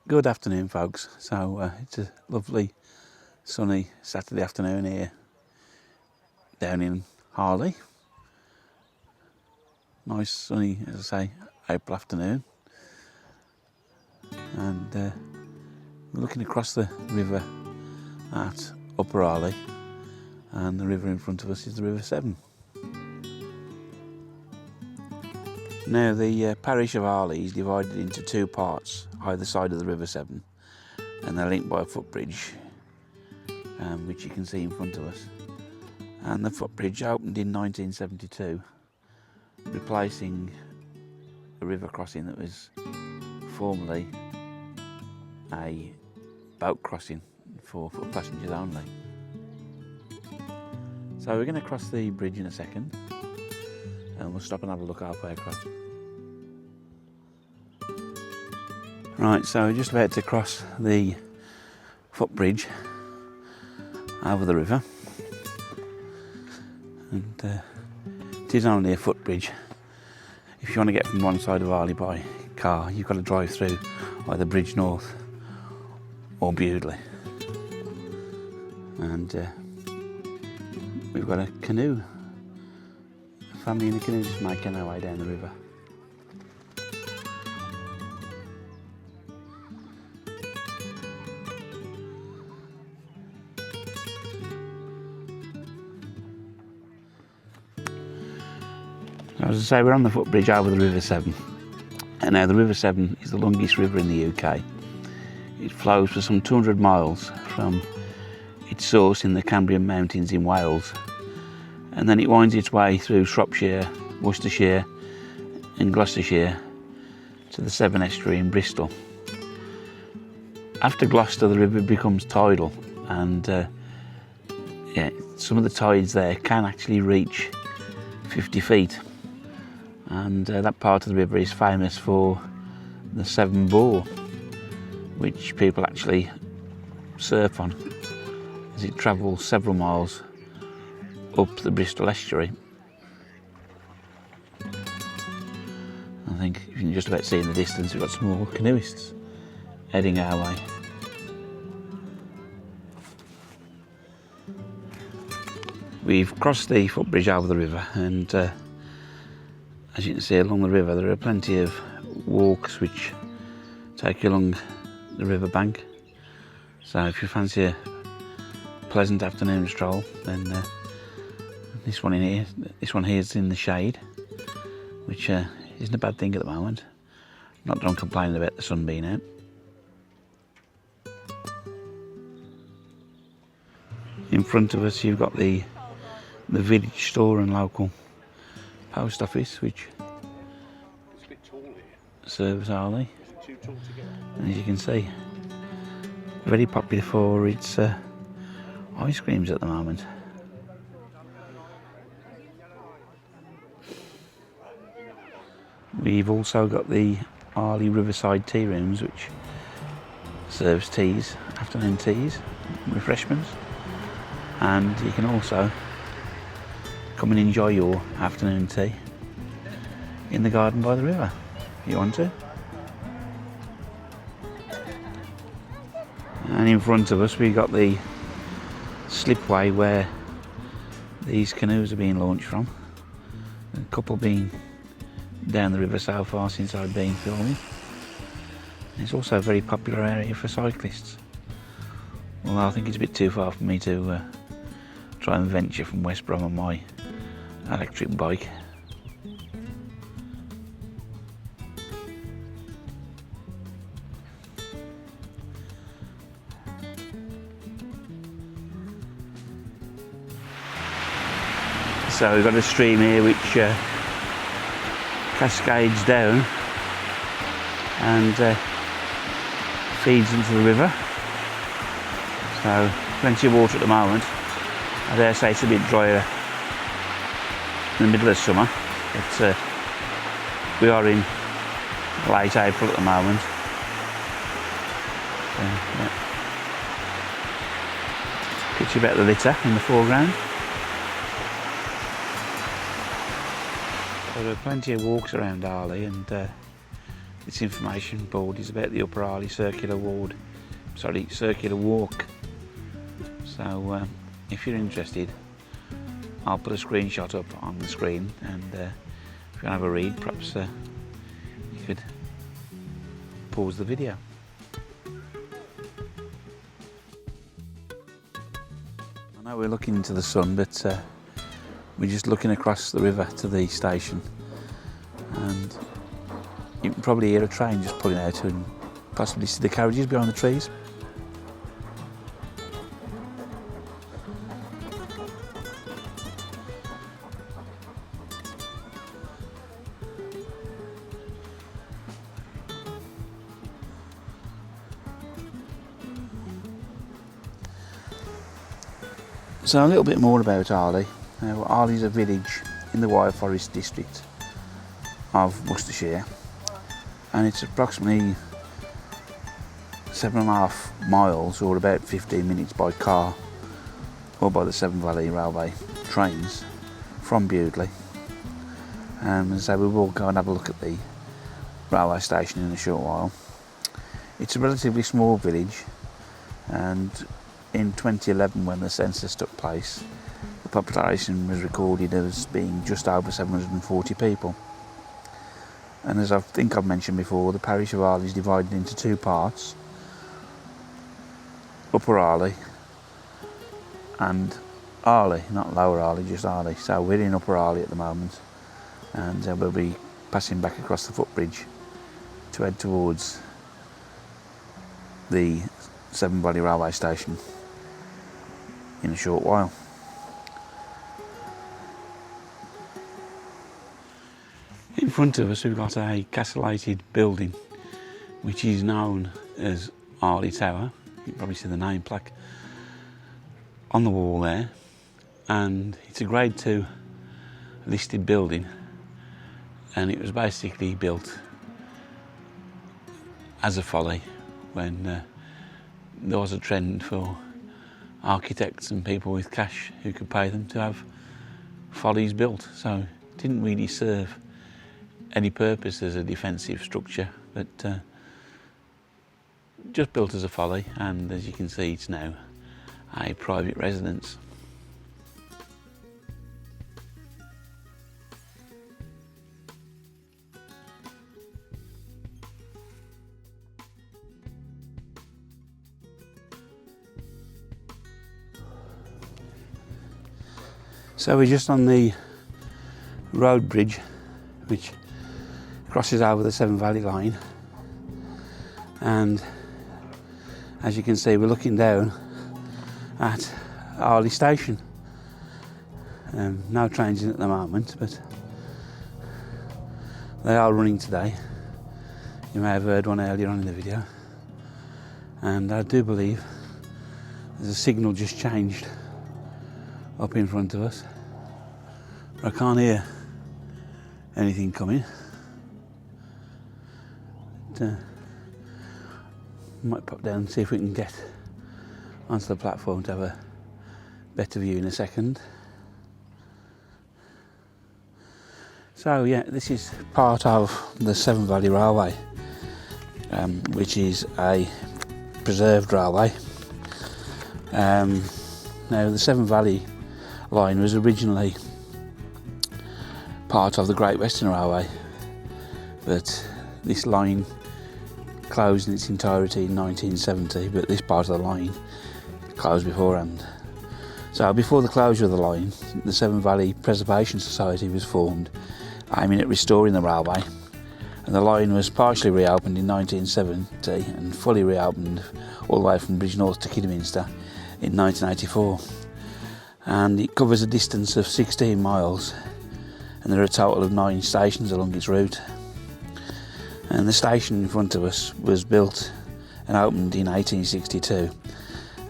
Good afternoon, folks. So it's a lovely sunny Saturday afternoon here down in Harley. Nice sunny, as I say, April afternoon, and we're looking across the river at Upper Harley, and the river in front of us is the River Severn. Now the parish of Harley is divided into two parts either side of the River Severn, and they're linked by a footbridge, which you can see in front of us. And the footbridge opened in 1972, replacing a river crossing that was formerly a boat crossing for foot passengers only. So we're going to cross the bridge in a second, and we'll stop and have a look halfway across. Right, so we're just about to cross the footbridge over the river, and it is only a footbridge. If you want to get from one side of Harley by car, you've got to drive through either Bridge North or Bewdley. And we've got a canoe, a family in a canoe just making their way down the river. As I say, we're on the footbridge over the River Severn. And now the River Severn is the longest river in the UK. It flows for some 200 miles from its source in the Cambrian Mountains in Wales, and then it winds its way through Shropshire, Worcestershire and Gloucestershire to the Severn Estuary in Bristol. After Gloucester, the river becomes tidal, and some of the tides there can actually reach 50 feet. And that part of the river is famous for the Severn Boar, which people actually surf on as it travels several miles up the Bristol estuary. I think you can just about see in the distance we've got some more canoeists heading our way. We've crossed the footbridge over the river, and as you can see along the river there are plenty of walks which take you along the river bank. So if you fancy a pleasant afternoon stroll, then this one here is in the shade, which isn't a bad thing at the moment. Not that I'm complaining about the sun being out. In front of us you've got the village store and local post office, which it's a bit tall here. serves Harley. Is it too tall to get? And as you can see, very popular for its ice creams at the moment. We've also got the Harley Riverside Tea Rooms, which serves teas, afternoon teas, refreshments, and you can also come and enjoy your afternoon tea in the garden by the river if you want to. And in front of us we've got the slipway where these canoes are being launched from. A couple being down the river so far since I've been filming. It's also a very popular area for cyclists, although I think it's a bit too far for me to try and venture from West Brom on my electric bike. So we've got a stream here which cascades down and feeds into the river. So plenty of water at the moment. I dare say it's a bit drier in the middle of summer, but we are in late April at the moment. Picture about the litter in the foreground. So there are plenty of walks around Harley, and this information board is about the Upper Arley circular walk. So if you're interested, I'll put a screenshot up on the screen, and if you want to have a read, perhaps you could pause the video. I know we're looking into the sun, but we're just looking across the river to the station, and you can probably hear a train just pulling out and possibly see the carriages behind the trees. So a little bit more about Arley. Arley is a village in the Wire Forest district of Worcestershire, and it's approximately 7.5 miles, or about 15 minutes by car or by the Severn Valley Railway trains from Bewdley. So we will go and have a look at the railway station in a short while. It's a relatively small village, and in 2011, when the census took place, the population was recorded as being just over 740 people. And as I think I've mentioned before, the parish of Arley is divided into two parts: Upper Arley and Arley, not Lower Arley, just Arley. So we're in Upper Arley at the moment, and we'll be passing back across the footbridge to head towards the Severn Valley Railway Station in a short while. In front of us we've got a castellated building which is known as Arley Tower. You can probably see the name plaque on the wall there, and it's a Grade 2 listed building, and it was basically built as a folly when there was a trend for architects and people with cash who could pay them to have follies built. So it didn't really serve any purpose as a defensive structure, but just built as a folly, and as you can see, it's now a private residence. So we're just on the road bridge which crosses over the Severn Valley line, and as you can see, we're looking down at Arley Station. No trains in at the moment, but they are running today. You may have heard one earlier on in the video, and I do believe there's a signal just changed up in front of us. I can't hear anything coming. But, might pop down and see if we can get onto the platform to have a better view in a second. So yeah, this is part of the Severn Valley Railway, which is a preserved railway. Now the Severn Valley line was originally part of the Great Western Railway, but this line closed in its entirety in 1970, but this part of the line closed beforehand. So before the closure of the line, the Severn Valley Preservation Society was formed, aiming at restoring the railway, and the line was partially reopened in 1970 and fully reopened all the way from Bridgnorth to Kidderminster in 1984. And it covers a distance of 16 miles, and there are a total of 9 stations along its route. And the station in front of us was built and opened in 1862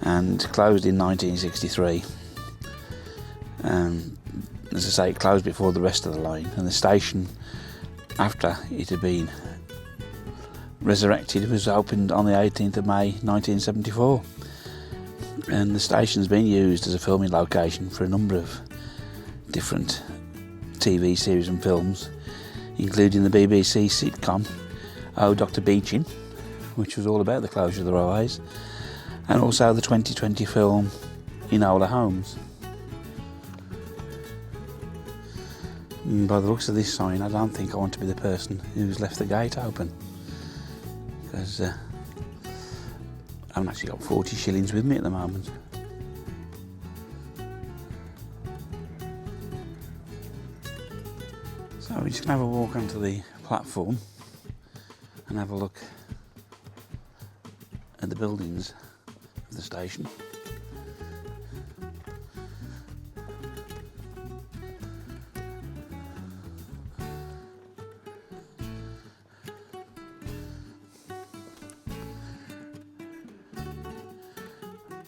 and closed in 1963. As I say, it closed before the rest of the line, and the station, after it had been resurrected, was opened on the 18th of May 1974. And the station's been used as a filming location for a number of different TV series and films, including the BBC sitcom Oh Dr. Beeching, which was all about the closure of the railways, and also the 2020 film Enola Holmes. By the looks of this sign, I don't think I want to be the person who's left the gate open, because I haven't actually got 40 shillings with me at the moment. So we're just going to have a walk onto the platform and have a look at the buildings of the station.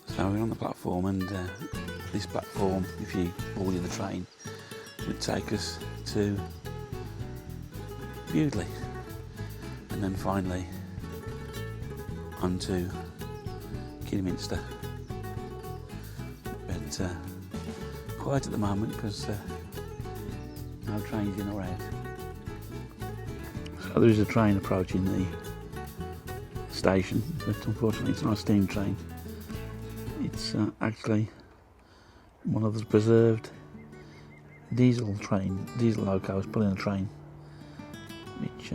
So we're on the platform, and this platform, if you boarded the train, would take us to Bewdley, and then finally onto Kidderminster. But quiet at the moment because no trains in or out. So there is a train approaching the station, but unfortunately it's not a steam train. It's actually one of the preserved diesel locos pulling a train, which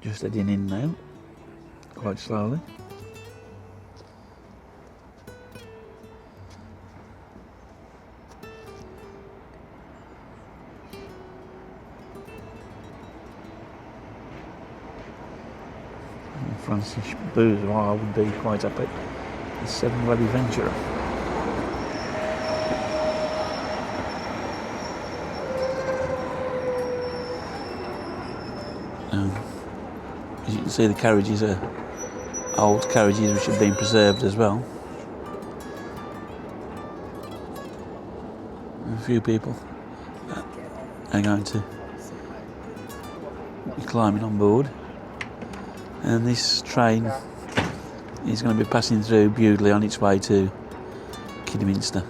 just heading in now, quite slowly. Francis Bourgeois would be quite happy. The seven-legged adventurer. As you can see, the carriages are old carriages which have been preserved as well. A few people are going to be climbing on board. And this train is going to be passing through Bewdley on its way to Kidderminster.